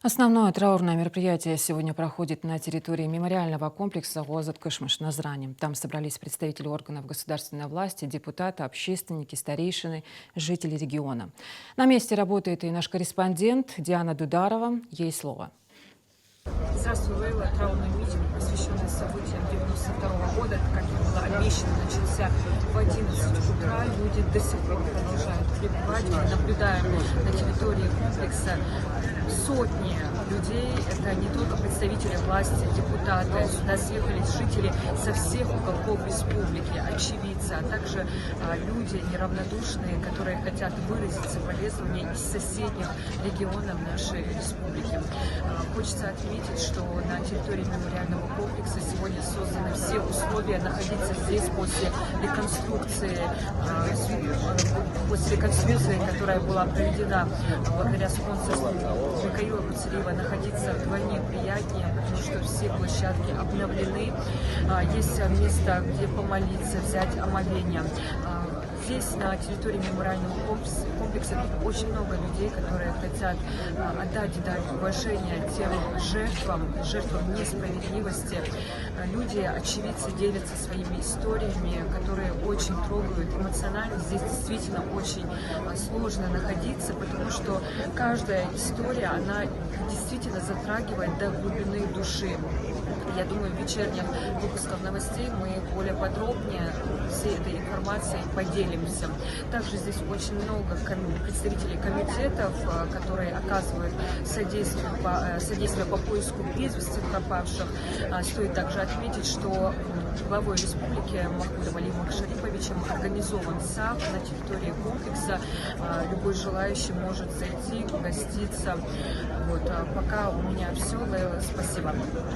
Основное траурное мероприятие сегодня проходит на территории мемориального комплекса Озат Кышмыш Назрани. Там собрались представители органов государственной власти, депутаты, общественники, старейшины, жители региона. На месте работает и наш корреспондент Диана Дударова. Ей слово. Здравствуй, Лейла. Траурный митинг, посвященный событиям 92 года, как и было обещано, начался в 11 утра. Люди до сих пор продолжают пребывать. Мы наблюдаем на территории комплекса сотни людей. Это не только представители власти, депутаты. Сюда съехались жители со всех уголков республики, очевидцы, а также люди неравнодушные, которые хотят выразить соболезнования из соседних регионов нашей республики. Хочется отметить, что на территории мемориального комплекса сегодня созданы все условия находиться здесь после реконструкции, которая была проведена благодаря спонсорству Михаила Гуцериева, находиться вдвойне приятнее, потому что все площадки обновлены. Есть место, где помолиться, взять омовение. Здесь, на территории мемориального комплекса, очень много людей, которые хотят отдать дань уважения тем жертвам несправедливости. Люди, очевидцы, делятся своими историями, которые очень трогают эмоционально. Здесь действительно очень сложно находиться, потому что каждая история, она действительно затрагивает до глубины души. Я думаю, в вечерних выпусках новостей мы более подробнее всей этой информацией поделимся. Также здесь очень много представителей комитетов, которые оказывают содействие по поиску без вести пропавших. Стоит также отметить, что главой республики Махмудом Алиевым Шариповичем организован САФ на территории комплекса. Любой желающий может зайти, угоститься. Пока у меня все. Лейла, спасибо.